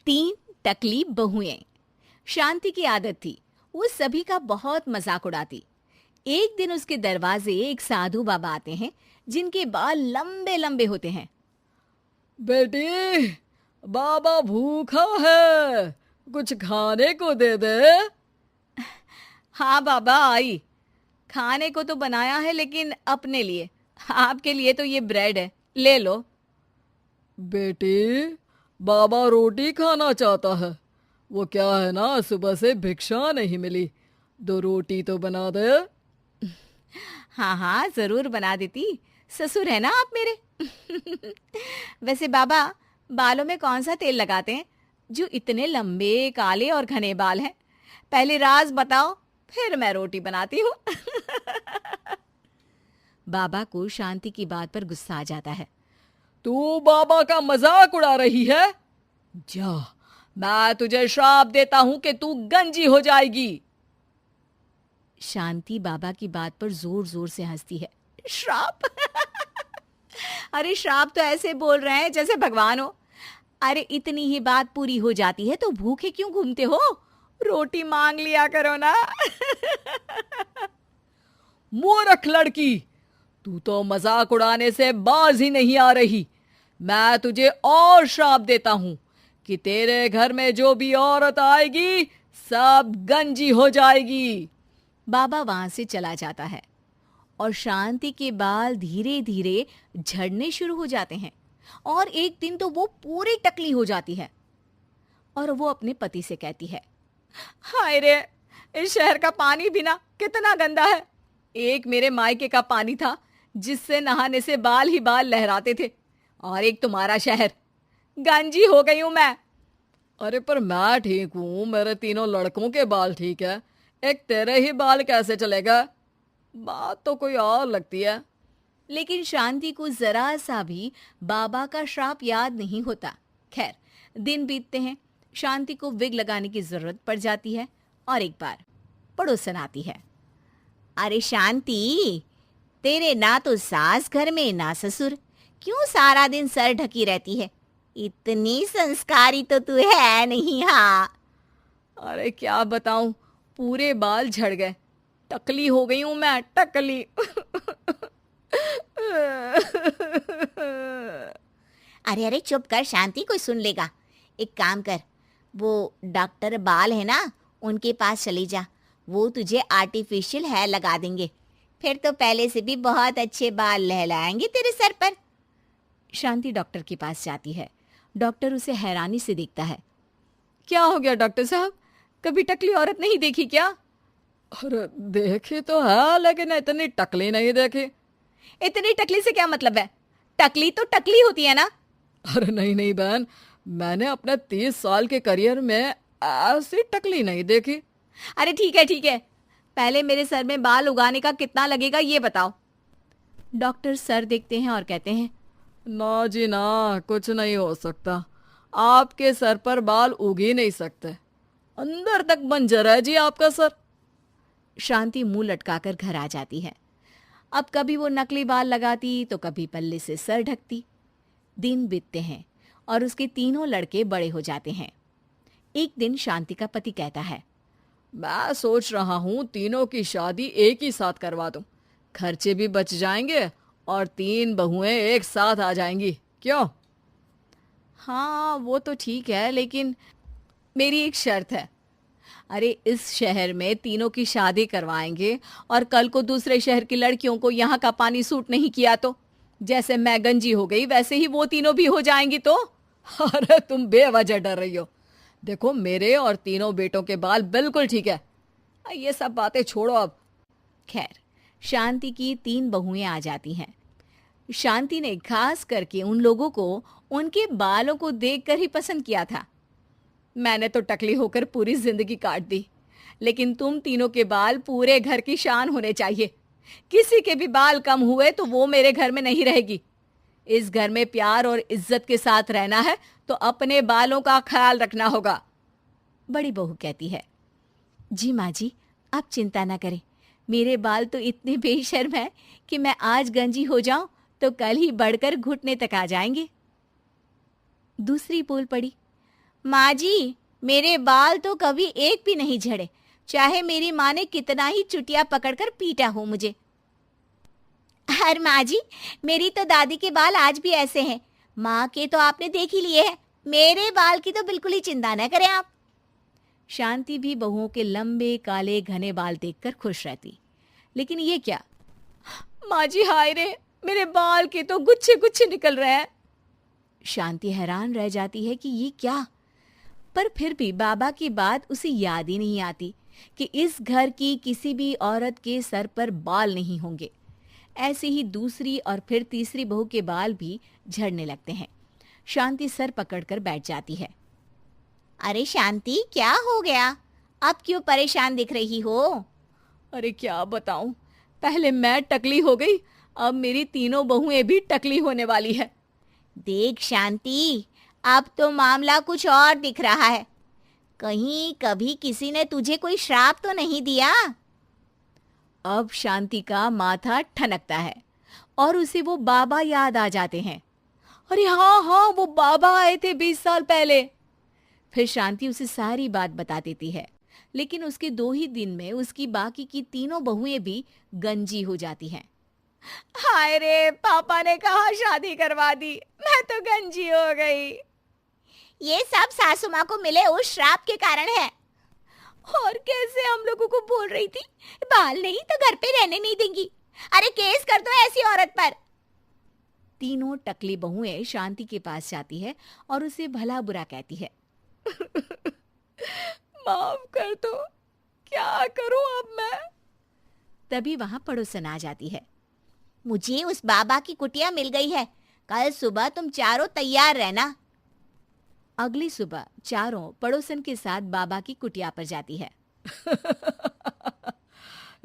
तीन टकली बहुएं। शांति की आदत थी, वो सभी का बहुत मजाक उड़ाती। एक दिन उसके दरवाजे एक साधु बाबा आते हैं जिनके बाल लंबे लंबे होते हैं। बेटी, बाबा भूखा है, कुछ खाने को दे दे। हाँ बाबा आई, खाने को तो बनाया है लेकिन अपने लिए, आपके लिए तो ये ब्रेड है, ले लो। बेटी, बाबा रोटी खाना चाहता है। वो क्या है ना, सुबह से भिक्षा नहीं मिली, 2 रोटी तो बना दे। हाँ हाँ जरूर बना देती, ससुर है ना आप मेरे। वैसे बाबा, बालों में कौन सा तेल लगाते हैं जो इतने लंबे काले और घने बाल हैं? पहले राज बताओ, फिर मैं रोटी बनाती हूँ। बाबा को शांति की बात पर गुस्सा आ जाता है। तू बाबा का मजाक उड़ा रही है? जा, मैं तुझे श्राप देता हूं कि तू गंजी हो जाएगी। शांति बाबा की बात पर जोर जोर से हंसती है। श्राप? अरे श्राप तो ऐसे बोल रहे हैं जैसे भगवान हो। अरे इतनी ही बात पूरी हो जाती है तो भूखे क्यों घूमते हो? रोटी मांग लिया करो ना। मूर्ख लड़की, तू तो मजाक उड़ाने से बाज ही नहीं आ रही। मैं तुझे और श्राप देता हूं कि तेरे घर में जो भी औरत आएगी सब गंजी हो जाएगी। बाबा वहां से चला जाता है और शांति के बाल धीरे धीरे झड़ने शुरू हो जाते हैं और एक दिन तो वो पूरी टकली हो जाती है और वो अपने पति से कहती है, हाय रे, इस शहर का पानी भी ना कितना गंदा है। एक मेरे मायके का पानी था जिससे नहाने से बाल ही बाल लहराते थे, और एक तुम्हारा शहर। गंजी हो गई हूं मैं। अरे पर मैं ठीक हूं, मेरे तीनों लड़कों के बाल ठीक है, एक तेरे ही बाल कैसे चलेगा? बात तो कोई और लगती है। लेकिन शांति को जरा सा भी बाबा का श्राप याद नहीं होता। खैर, दिन बीतते हैं, शांति को विग लगाने की जरूरत पड़ जाती है और एक बार पड़ोसन आती है। अरे शांति, तेरे ना तो सास घर में ना ससुर, क्यों सारा दिन सर ढकी रहती है? इतनी संस्कारी तो तू है नहीं। हाँ, अरे क्या बताऊं, पूरे बाल झड़ गए, टकली हो गई हूं मैं, टकली। अरे अरे चुप कर शांति, कोई सुन लेगा। एक काम कर, वो डॉक्टर बाल है ना, उनके पास चली जा, वो तुझे आर्टिफिशियल हेयर लगा देंगे, फिर तो पहले से भी बहुत अच्छे बाल लहलाएंगे तेरे सर पर। शांति डॉक्टर के पास जाती है। डॉक्टर उसे हैरानी से देखता है। क्या हो गया डॉक्टर साहब, कभी टकली औरत नहीं देखी क्या? अरे देखी तो है, लेकिन इतनी टकली नहीं देखी। इतनी टकली से क्या मतलब है? टकली तो टकली होती है ना। अरे नहीं नहीं बहन, मैंने अपने 30 साल के करियर में ऐसी टकली नहीं देखी। अरे ठीक है ठीक है, पहले मेरे सर में बाल उगाने का कितना लगेगा ये बताओ। डॉक्टर सर देखते हैं और कहते हैं, ना जी ना, कुछ नहीं हो सकता, आपके सर पर बाल उग ही नहीं सकते, अंदर तक बंजर है जी आपका सर। शांति मुंह लटकाकर घर आ जाती है। अब कभी वो नकली बाल लगाती तो कभी पल्ले से सर ढकती। दिन बीतते हैं और उसके तीनों लड़के बड़े हो जाते हैं। एक दिन शांति का पति कहता है, मैं सोच रहा हूँ तीनों की शादी एक ही साथ करवा दूं, खर्चे भी बच जाएंगे और 3 बहुएं एक साथ आ जाएंगी, क्यों? हाँ वो तो ठीक है, लेकिन मेरी एक शर्त है। अरे इस शहर में तीनों की शादी करवाएंगे और कल को दूसरे शहर की लड़कियों को यहाँ का पानी सूट नहीं किया तो जैसे मैं गंजी हो गई वैसे ही वो तीनों भी हो जाएंगी तो। अरे तुम बेवजह डर रही हो, देखो मेरे और तीनों बेटों के बाल बिल्कुल ठीक है, ये सब बातें छोड़ो अब। खैर, शांति की 3 बहुएं आ जाती हैं। शांति ने खास करके उन लोगों को उनके बालों को देखकर ही पसंद किया था। मैंने तो टकली होकर पूरी जिंदगी काट दी, लेकिन तुम तीनों के बाल पूरे घर की शान होने चाहिए। किसी के भी बाल कम हुए तो वो मेरे घर में नहीं रहेगी। इस घर में प्यार और इज्जत के साथ रहना है तो अपने बालों का ख्याल रखना होगा। बड़ी बहू कहती है, जी माँ जी, आप चिंता ना करें, मेरे बाल तो इतने बेशर्म हैं कि मैं आज गंजी हो जाऊं तो कल ही बढ़कर घुटने तक आ जाएंगे। दूसरी बोल पड़ी, माँ जी, मेरे बाल तो कभी एक भी नहीं झड़े, चाहे मेरी माँ ने कितना ही चुटिया पकड़कर पीटा हो मुझे। अरे माँ जी, मेरी तो दादी के बाल आज भी ऐसे हैं। माँ के तो आपने देख ही लिए हैं, मेरे बाल की तो बिल्कुल ही चिंता न करें आप। शांति भी बहुओं के लंबे काले घने बाल देखकर खुश रहती। लेकिन ये क्या, माँ जी हाय रे, मेरे बाल के तो गुच्छे गुच्छे निकल रहे हैं। शांति हैरान रह जाती है कि ये क्या, पर फिर भी बाबा की बात उसे याद ही नहीं आती कि इस घर की किसी भी औरत के सर पर बाल नहीं होंगे। ऐसे ही दूसरी और फिर तीसरी बहू के बाल भी झड़ने लगते हैं। शांति सर पकड़कर बैठ जाती है। अरे शांति, क्या हो गया? अब क्यों परेशान दिख रही हो? अरे क्या बताऊं, पहले मैं टकली हो गई, अब मेरी तीनों बहुएं भी टकली होने वाली है। देख शांति, अब तो मामला कुछ और दिख रहा है। कहीं कभी किसी ने तुझे कोई श्राप तो नहीं दिया? अब शांति का माथा ठनकता है और उसे वो बाबा याद आ जाते हैं। अरे हाँ हाँ, वो बाबा आए थे 20 साल पहले। फिर शांति उसे सारी बात बता देती है, लेकिन उसके 2 ही दिन में उसकी बाकी की तीनों बहुएं भी गंजी हो जाती हैं। हाय रे, पापा ने कहा शादी करवा दी, मैं तो गंजी हो गई। ये सब सासू माँ को मिले उस श्राप के कारण है। और कैसे हम लोगों को बोल रही थी बाल नहीं तो घर पे रहने नहीं देंगी। अरे केस कर दो ऐसी औरत पर। तीनों टकली बहुएं शांति के पास जाती है और उसे भला बुरा कहती है। माफ कर दो, क्या करूं अब मैं? तभी वहां पड़ोसन आ जाती है। मुझे उस बाबा की कुटिया मिल गई है, कल सुबह तुम चारों तैयार रहना। अगली सुबह चारों पड़ोसन के साथ बाबा की कुटिया पर जाती है।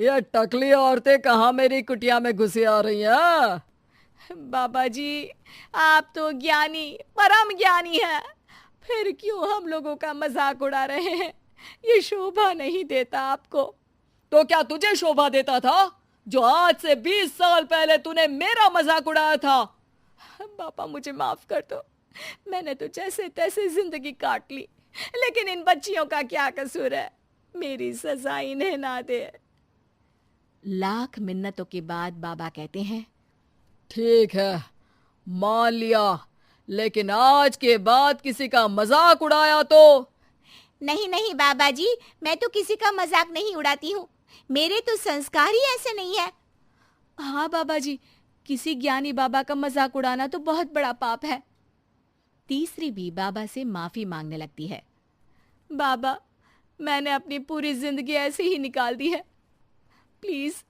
ये टकली औरतें कहाँ मेरी कुटिया में घुसी आ रही हैं? बाबा जी, आप तो ज्ञानी, परम ज्ञानी हैं, फिर क्यों हम लोगों का मजाक उड़ा रहे हैं? ये शोभा नहीं देता आपको। तो क्या तुझे शोभा देता था, जो आज से 20 साल पहले तूने मेरा मजाक उड़ाया था? बाबा मुझे माफ कर दो, मैंने तो जैसे तैसे जिंदगी काट ली, लेकिन इन बच्चियों का क्या कसूर है? मेरी सजा इन्हें ना दे। लाख मिन्नतों के बाद बाबा कहते हैं, ठीक है, मान लिया, लेकिन आज के बाद किसी का मजाक उड़ाया तो? नहीं नहीं बाबा जी, मैं तो किसी का मजाक नहीं उड़ाती हूँ, मेरे तो संस्कार ही ऐसे नहीं है। हाँ बाबा जी, किसी ज्ञानी बाबा का मजाक उड़ाना तो बहुत बड़ा पाप है। तीसरी भी बाबा से माफी मांगने लगती है। बाबा, मैंने अपनी पूरी जिंदगी ऐसे ही निकाल दी है, प्लीज